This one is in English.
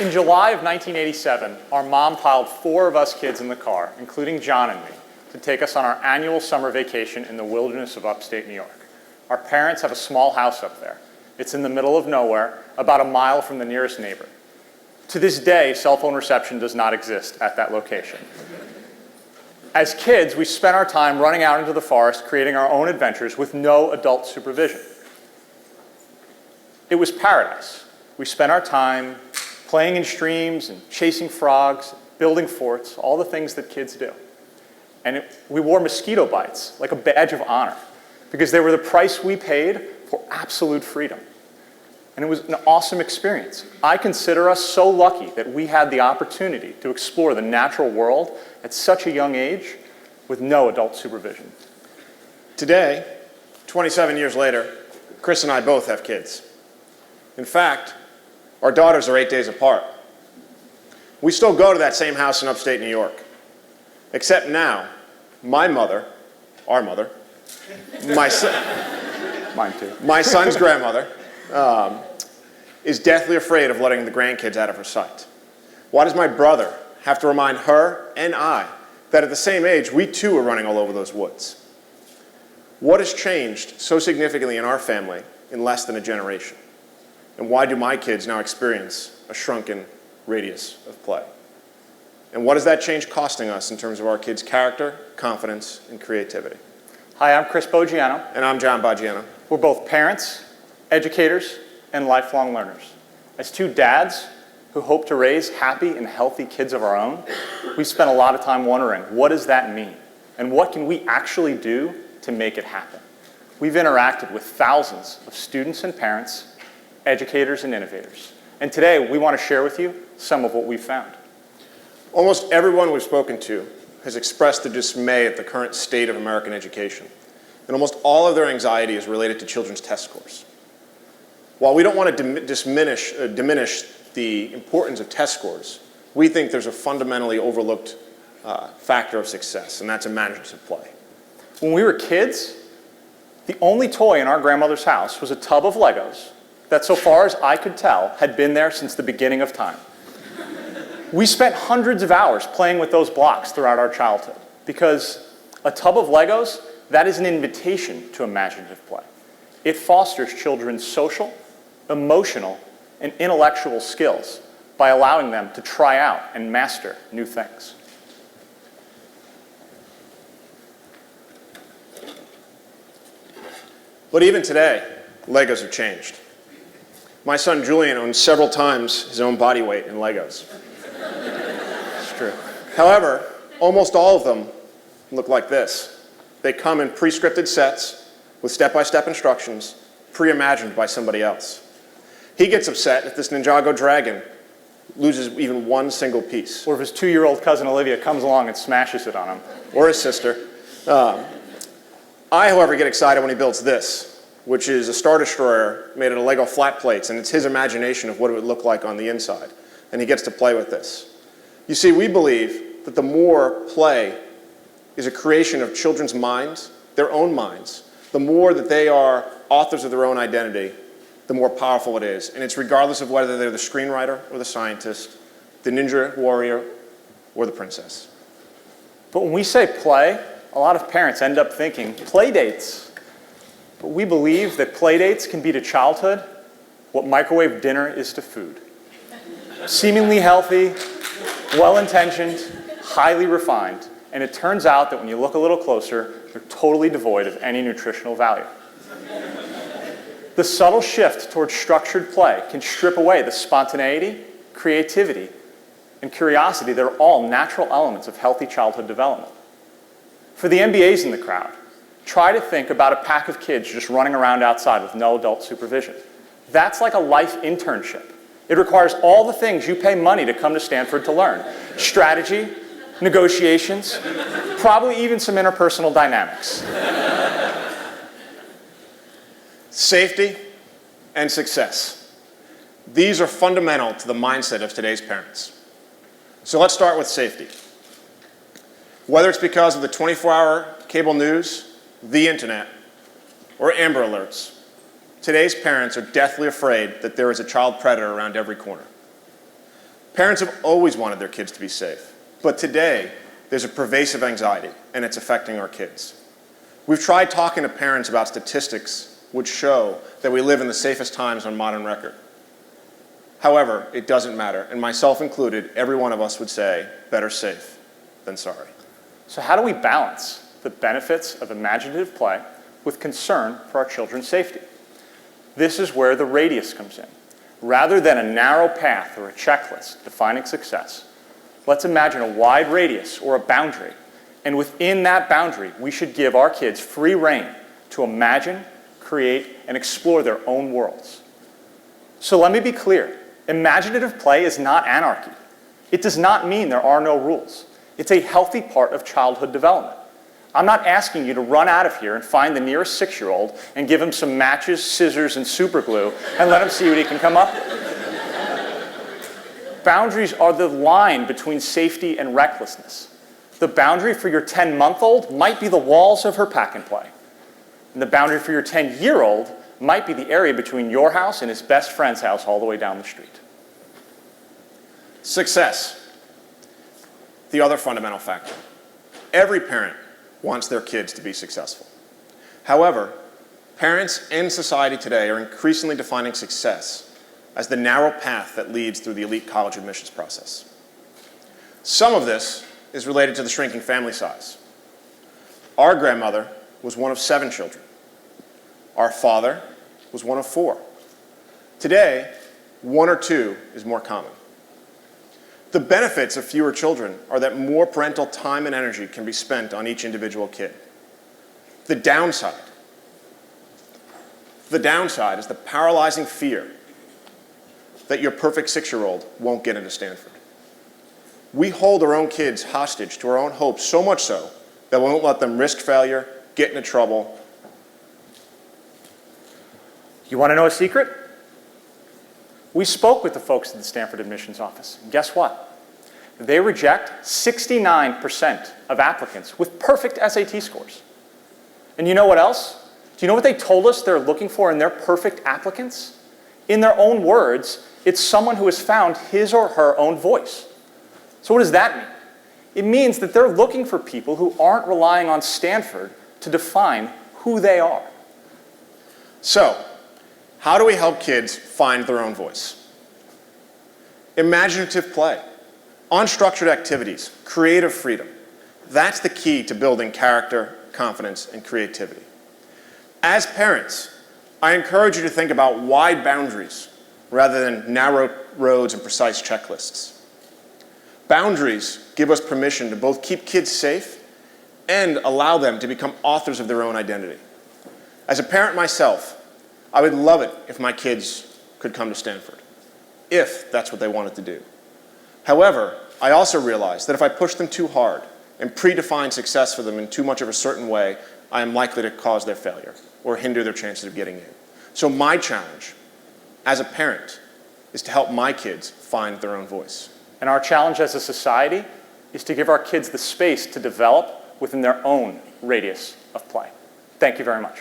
In July of 1987, our mom piled 4 of us kids in the car, including John and me, to take us on our annual summer vacation in the wilderness of upstate New York. Our parents have a small house up there. It's in the middle of nowhere, about a mile from the nearest neighbor. To this day, cell phone reception does not exist at that location. As kids, we spent our time running out into the forest, creating our own adventures with no adult supervision. It was paradise. We spent our time playing in streams and chasing frogs, building forts, all the things that kids do. And we wore mosquito bites like a badge of honor because they were the price we paid for absolute freedom. And it was an awesome experience. I consider us so lucky that we had the opportunity to explore the natural world at such a young age with no adult supervision. Today, 27 years later, Chris and I both have kids. In fact, our daughters are 8 days apart. We still go to that same house in upstate New York. Except now, my mother, our mother, my son's grandmother, is deathly afraid of letting the grandkids out of her sight. Why does my brother have to remind her and I that at the same age, we too are running all over those woods? What has changed so significantly in our family in less than a generation? And why do my kids now experience a shrunken radius of play? And what is that change costing us in terms of our kids' character, confidence, and creativity? Hi, I'm Chris Boggiano. And I'm Jon Boggiano. We're both parents, educators, and lifelong learners. As 2 dads who hope to raise happy and healthy kids of our own, we've spent a lot of time wondering, what does that mean? And what can we actually do to make it happen? We've interacted with thousands of students and parents, educators and innovators. And today, we want to share with you some of what we've found. Almost everyone we've spoken to has expressed their dismay at the current state of American education. And almost all of their anxiety is related to children's test scores. While we don't want to diminish the importance of test scores, we think there's a fundamentally overlooked factor of success, and that's imaginative play. When we were kids, the only toy in our grandmother's house was a tub of Legos that, so far as I could tell, had been there since the beginning of time. We spent hundreds of hours playing with those blocks throughout our childhood because a tub of Legos, that is an invitation to imaginative play. It fosters children's social, emotional, and intellectual skills by allowing them to try out and master new things. But even today, Legos have changed. My son Julian owns several times his own body weight in Legos. It's true. However, almost all of them look like this. They come in pre-scripted sets with step-by-step instructions, pre-imagined by somebody else. He gets upset if this Ninjago dragon loses even one single piece. Or if his 2-year-old cousin Olivia comes along and smashes it on him. Or his sister. I, however, get excited when he builds this, which is a Star Destroyer made out of Lego flat plates, and it's his imagination of what it would look like on the inside. And he gets to play with this. You see, we believe that the more play is a creation of children's minds, their own minds, the more that they are authors of their own identity, the more powerful it is. And it's regardless of whether they're the screenwriter or the scientist, the ninja warrior or the princess. But when we say play, a lot of parents end up thinking play dates. But we believe that play dates can be to childhood what microwave dinner is to food. Seemingly healthy, well-intentioned, highly refined, and it turns out that when you look a little closer, they're totally devoid of any nutritional value. The subtle shift towards structured play can strip away the spontaneity, creativity, and curiosity that are all natural elements of healthy childhood development. For the MBAs in the crowd, try to think about a pack of kids just running around outside with no adult supervision. That's like a life internship. It requires all the things you pay money to come to Stanford to learn. Strategy, negotiations, probably even some interpersonal dynamics. Safety and success. These are fundamental to the mindset of today's parents. So let's start with safety. Whether it's because of the 24-hour cable news, the internet, or Amber Alerts, today's parents are deathly afraid that there is a child predator around every corner. Parents have always wanted their kids to be safe, but today there's a pervasive anxiety, and it's affecting our kids. We've tried talking to parents about statistics which show that we live in the safest times on modern record. However, it doesn't matter, and myself included, every one of us would say, better safe than sorry. So how do we balance the benefits of imaginative play with concern for our children's safety? This is where the radius comes in. Rather than a narrow path or a checklist defining success, let's imagine a wide radius or a boundary. And within that boundary, we should give our kids free rein to imagine, create, and explore their own worlds. So let me be clear. Imaginative play is not anarchy. It does not mean there are no rules. It's a healthy part of childhood development. I'm not asking you to run out of here and find the nearest 6-year-old and give him some matches, scissors, and super glue and let him see what he can come up with. Boundaries are the line between safety and recklessness. The boundary for your 10-month-old might be the walls of her pack and play. And the boundary for your 10-year-old might be the area between your house and his best friend's house all the way down the street. Success, the other fundamental factor. Every parent wants their kids to be successful. However, parents and society today are increasingly defining success as the narrow path that leads through the elite college admissions process. Some of this is related to the shrinking family size. Our grandmother was one of 7 children. Our father was one of 4. Today, 1 or 2 is more common. The benefits of fewer children are that more parental time and energy can be spent on each individual kid. The downside is the paralyzing fear that your perfect 6-year-old won't get into Stanford. We hold our own kids hostage to our own hopes, so much so that we won't let them risk failure, get into trouble. You want to know a secret? We spoke with the folks at the Stanford admissions office, and guess what? They reject 69% of applicants with perfect SAT scores. And you know what else? Do you know what they told us they're looking for in their perfect applicants? In their own words, it's someone who has found his or her own voice. So what does that mean? It means that they're looking for people who aren't relying on Stanford to define who they are. So, how do we help kids find their own voice? Imaginative play, unstructured activities, creative freedom. That's the key to building character, confidence, and creativity. As parents, I encourage you to think about wide boundaries rather than narrow roads and precise checklists. Boundaries give us permission to both keep kids safe and allow them to become authors of their own identity. As a parent myself, I would love it if my kids could come to Stanford, if that's what they wanted to do. However, I also realize that if I push them too hard and predefine success for them in too much of a certain way, I am likely to cause their failure or hinder their chances of getting in. So my challenge as a parent is to help my kids find their own voice. And our challenge as a society is to give our kids the space to develop within their own radius of play. Thank you very much.